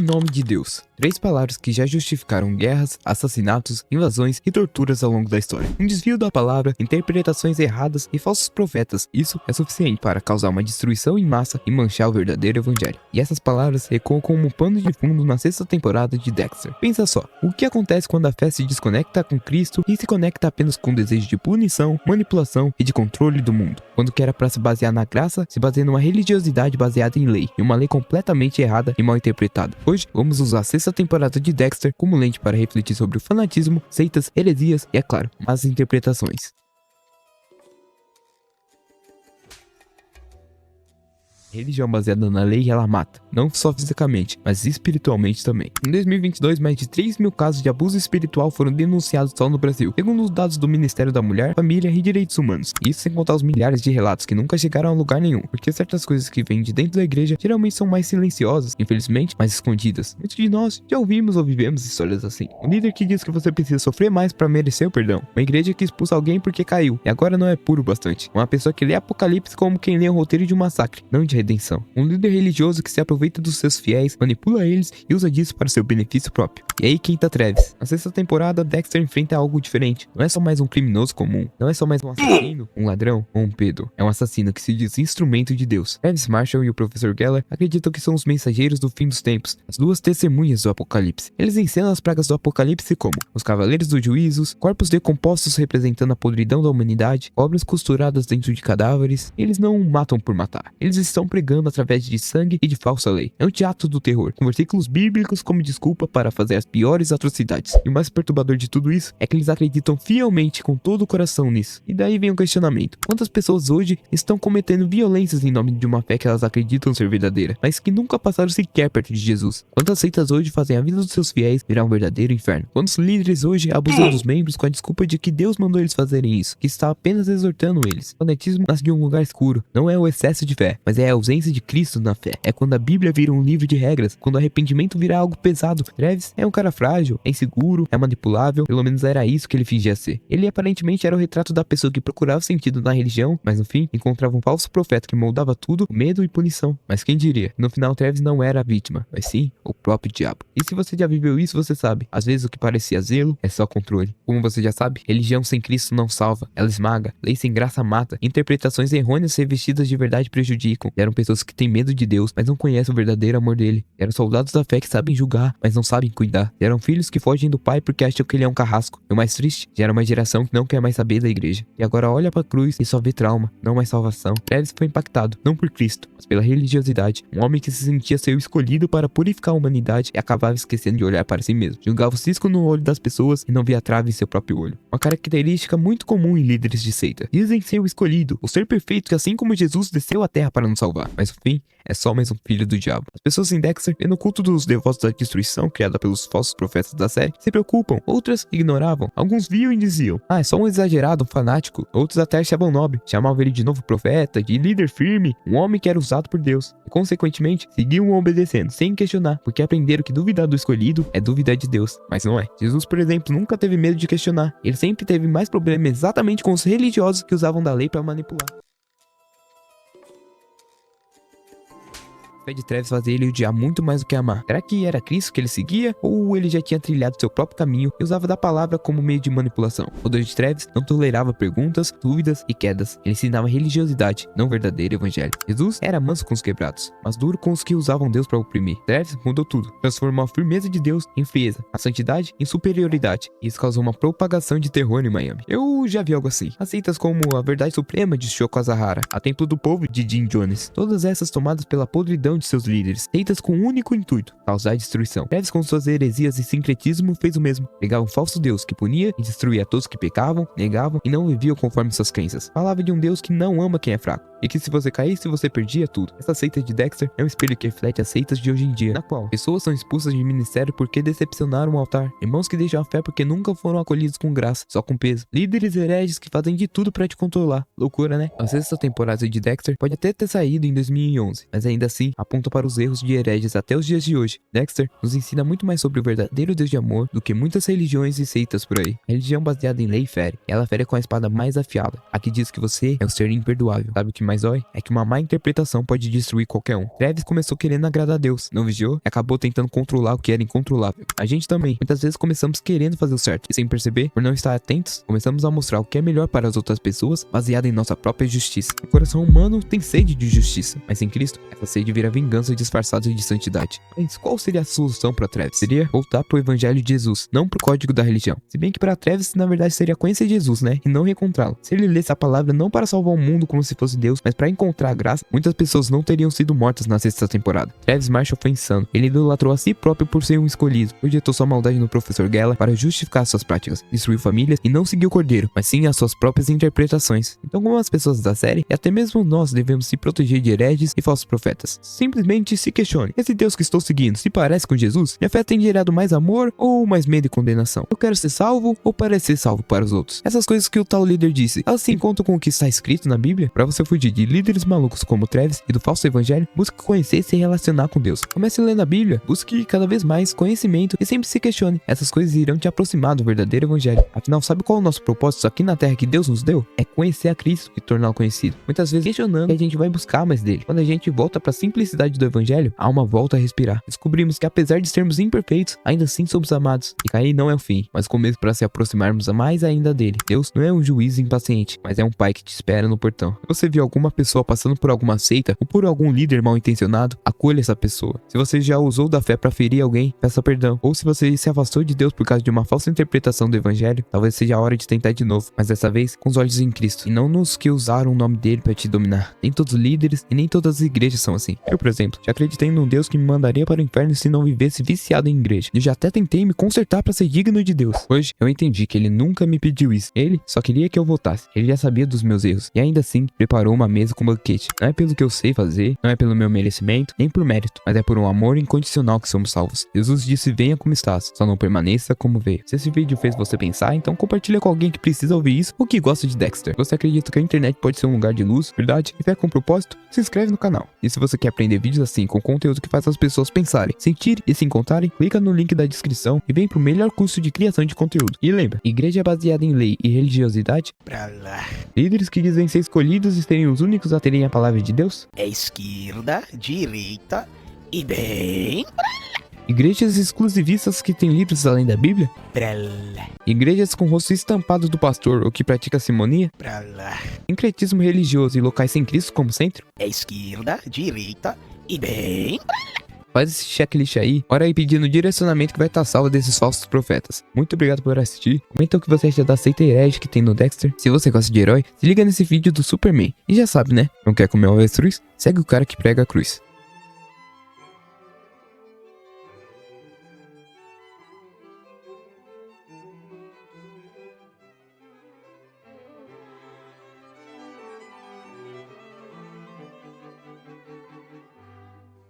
nome de Deus. 3 palavras que já justificaram guerras, assassinatos, invasões e torturas ao longo da história. Um desvio da palavra, interpretações erradas e falsos profetas. Isso é suficiente para causar uma destruição em massa e manchar o verdadeiro evangelho. E essas palavras ecoam como um pano de fundo na 6ª temporada de Dexter. Pensa só, o que acontece quando a fé se desconecta com Cristo e se conecta apenas com o desejo de punição, manipulação e de controle do mundo? Quando que era para se basear na graça, se baseia numa religiosidade baseada em lei, e uma lei completamente errada e mal interpretada. Hoje, vamos usar a 6ª temporada de Dexter como lente para refletir sobre o fanatismo, seitas, heresias e, é claro, más interpretações. Religião baseada na lei, ela mata, não só fisicamente, mas espiritualmente também. Em 2022, mais de 3 mil casos de abuso espiritual foram denunciados só no Brasil, segundo os dados do Ministério da Mulher, Família e Direitos Humanos. Isso sem contar os milhares de relatos que nunca chegaram a lugar nenhum, porque certas coisas que vêm de dentro da igreja geralmente são mais silenciosas, infelizmente, mais escondidas. Muitos de nós já ouvimos ou vivemos histórias assim. Um líder que diz que você precisa sofrer mais para merecer o perdão. Uma igreja que expulsa alguém porque caiu, e agora não é puro bastante. Uma pessoa que lê Apocalipse como quem lê um roteiro de um massacre, não de redenção. Um líder religioso que se aproveita dos seus fiéis, manipula eles e usa disso para seu benefício próprio. E aí quem tá Travis? Na 6ª temporada, Dexter enfrenta algo diferente. Não é só mais um criminoso comum, não é só mais um assassino, um ladrão ou um pedo. É um assassino que se diz instrumento de Deus. Travis Marshall e o Professor Geller acreditam que são os mensageiros do fim dos tempos, as 2 testemunhas do Apocalipse. Eles encenam as pragas do Apocalipse como os Cavaleiros dos Juízos, corpos decompostos representando a podridão da humanidade, obras costuradas dentro de cadáveres. Eles não matam por matar. Eles estão pregando através de sangue e de falsa lei. É um teatro do terror, com versículos bíblicos como desculpa para fazer as piores atrocidades. E o mais perturbador de tudo isso é que eles acreditam fielmente com todo o coração nisso. E daí vem um questionamento. Quantas pessoas hoje estão cometendo violências em nome de uma fé que elas acreditam ser verdadeira, mas que nunca passaram sequer perto de Jesus? Quantas seitas hoje fazem a vida dos seus fiéis virar um verdadeiro inferno? Quantos líderes hoje abusam dos membros com a desculpa de que Deus mandou eles fazerem isso, que está apenas exortando eles? O fanatismo nasce de um lugar escuro. Não é o excesso de fé, mas é a ausência de Cristo na fé. É quando a Bíblia vira um livro de regras, quando o arrependimento vira algo pesado. Travis é um cara frágil, é inseguro, é manipulável, pelo menos era isso que ele fingia ser. Ele aparentemente era o retrato da pessoa que procurava sentido na religião, mas no fim encontrava um falso profeta que moldava tudo, medo e punição. Mas quem diria? No final, Travis não era a vítima, mas sim o próprio diabo. E se você já viveu isso, você sabe. Às vezes o que parecia zelo é só controle. Como você já sabe, religião sem Cristo não salva, ela esmaga, lei sem graça mata, interpretações errôneas revestidas de verdade prejudicam. Eram pessoas que têm medo de Deus, mas não conhecem o verdadeiro amor dele. Eram soldados da fé que sabem julgar, mas não sabem cuidar. Eram filhos que fogem do pai porque acham que ele é um carrasco. E o mais triste, gera uma geração que não quer mais saber da igreja. E agora olha pra cruz e só vê trauma, não mais salvação. Travis foi impactado, não por Cristo, mas pela religiosidade. Um homem que se sentia ser o escolhido para purificar a humanidade e acabava esquecendo de olhar para si mesmo. Julgava o cisco no olho das pessoas e não via a trave em seu próprio olho. Uma característica muito comum em líderes de seita. Dizem ser o escolhido, o ser perfeito que assim como Jesus desceu à terra para nos salvar. Mas no fim, é só mais um filho do diabo. As pessoas em Dexter, vendo o culto dos devotos da destruição criada pelos falsos profetas da série, se preocupam, outras ignoravam. Alguns viam e diziam, é só um exagerado, um fanático. Outros até achavam nobre, chamavam ele de novo profeta, de líder firme, um homem que era usado por Deus. E consequentemente, seguiam obedecendo, sem questionar, porque aprenderam que duvidar do escolhido é duvidar de Deus. Mas não é. Jesus, por exemplo, nunca teve medo de questionar. Ele sempre teve mais problema exatamente com os religiosos que usavam da lei para manipular. De Travis fazia ele odiar muito mais do que amar. Será que era Cristo que ele seguia? Ou ele já tinha trilhado seu próprio caminho e usava da palavra como meio de manipulação? O Deus de Travis não tolerava perguntas, dúvidas e quedas. Ele ensinava religiosidade, não verdadeiro evangelho. Jesus era manso com os quebrados, mas duro com os que usavam Deus para oprimir. Travis mudou tudo, transformou a firmeza de Deus em frieza, a santidade em superioridade. E isso causou uma propagação de terror em Miami. Eu já vi algo assim. As seitas como a Verdade Suprema de Shoko Asahara, a Templo do Povo de Jim Jones, todas essas tomadas pela podridão de seus líderes, feitas com um único intuito, causar destruição. Travis, com suas heresias e sincretismo, fez o mesmo. Pegava um falso Deus que punia e destruía todos que pecavam, negavam e não viviam conforme suas crenças. Falava de um Deus que não ama quem é fraco, e que se você caísse, você perdia tudo. Essa seita de Dexter é um espelho que reflete as seitas de hoje em dia, na qual pessoas são expulsas de ministério porque decepcionaram o altar, irmãos que deixam a fé porque nunca foram acolhidos com graça, só com peso, líderes hereges que fazem de tudo pra te controlar. Loucura, né? A 6ª temporada de Dexter pode até ter saído em 2011, mas ainda assim aponta para os erros de hereges até os dias de hoje. Dexter nos ensina muito mais sobre o verdadeiro Deus de amor do que muitas religiões e seitas por aí. A religião baseada em lei fere, e ela fere com a espada mais afiada, a que diz que você é um ser imperdoável. Sabe o que mais dói é que uma má interpretação pode destruir qualquer um. Travis começou querendo agradar a Deus, não vigiou e acabou tentando controlar o que era incontrolável. A gente também, muitas vezes começamos querendo fazer o certo e sem perceber, por não estar atentos, começamos a mostrar o que é melhor para as outras pessoas baseado em nossa própria justiça. O coração humano tem sede de justiça, mas sem Cristo, essa sede vira vingança disfarçada de santidade. Mas qual seria a solução para Travis? Seria voltar pro evangelho de Jesus, não pro código da religião. Se bem que para Travis, na verdade, seria conhecer Jesus, né? E não encontrá-lo. Se ele lesse a palavra não para salvar o mundo como se fosse Deus, mas para encontrar a graça, muitas pessoas não teriam sido mortas na sexta temporada. Travis Marshall foi insano. Ele idolatrou a si próprio por ser um escolhido. Projetou sua maldade no professor Geller para justificar suas práticas. Destruiu famílias e não seguiu o cordeiro, mas sim as suas próprias interpretações. Então, como as pessoas da série, e até mesmo nós devemos se proteger de hereges e falsos profetas. Simplesmente se questione. Esse Deus que estou seguindo se parece com Jesus? Minha fé tem gerado mais amor ou mais medo e condenação? Eu quero ser salvo ou parecer salvo para os outros? Essas coisas que o tal líder disse, elas se encontram com o que está escrito na Bíblia? Para você fugir de líderes malucos como Travis e do falso evangelho, busque conhecer e se relacionar com Deus. Comece lendo a Bíblia, busque cada vez mais conhecimento e sempre se questione. Essas coisas irão te aproximar do verdadeiro evangelho. Afinal, sabe qual é o nosso propósito aqui na Terra que Deus nos deu? É conhecer a Cristo e torná-lo conhecido. Muitas vezes questionando que a gente vai buscar mais dele. Quando a gente volta para a simplicidade do evangelho, a alma volta a respirar. Descobrimos que apesar de sermos imperfeitos, ainda assim somos amados. E cair não é o fim, mas o começo para se aproximarmos mais ainda dele. Deus não é um juiz impaciente, mas é um pai que te espera no portão. Se você viu alguma pessoa passando por alguma seita ou por algum líder mal intencionado, acolha essa pessoa. Se você já usou da fé para ferir alguém, peça perdão. Ou se você se afastou de Deus por causa de uma falsa interpretação do evangelho, talvez seja a hora de tentar de novo, mas dessa vez com os olhos em Cristo e não nos que usaram o nome dele para te dominar. Nem todos os líderes e nem todas as igrejas são assim. Eu, por exemplo, já acreditei num Deus que me mandaria para o inferno se não vivesse viciado em igreja. Eu já até tentei me consertar para ser digno de Deus. Hoje eu entendi que ele nunca me pediu isso. Ele só queria que eu voltasse. Ele já sabia dos meus erros e ainda assim preparou uma mesa com banquete. Não é pelo que eu sei fazer, não é pelo meu merecimento, nem por mérito, mas é por um amor incondicional que somos salvos. Jesus disse: venha como estás, só não permaneça como veio. Se esse vídeo fez você pensar, então compartilha com alguém que precisa ouvir isso ou que gosta de Dexter. Você acredita que a internet pode ser um lugar de luz, verdade e fé com propósito? Se inscreve no canal. E se você quer aprender vídeos assim com conteúdo que faz as pessoas pensarem, sentir e se encontrarem, clica no link da descrição e vem pro melhor curso de criação de conteúdo. E lembra, igreja baseada em lei e religiosidade? Pra lá. Líderes que dizem ser escolhidos e serem os únicos a terem a palavra de Deus? É esquerda, direita e bem Igrejas exclusivistas que têm livros além da Bíblia? pra lá. Igrejas com rosto estampado do pastor ou que pratica simonia? Pra lá. Sincretismo religioso e locais sem Cristo como centro? É esquerda, direita e bem Faz esse checklist aí, ora aí pedindo direcionamento que vai estar salvo desses falsos profetas. Muito obrigado por assistir, comenta o que você acha da seita herege que tem no Dexter. Se você gosta de herói, se liga nesse vídeo do Superman. E já sabe, né? Não quer comer uma avestruz? Segue o cara que prega a cruz.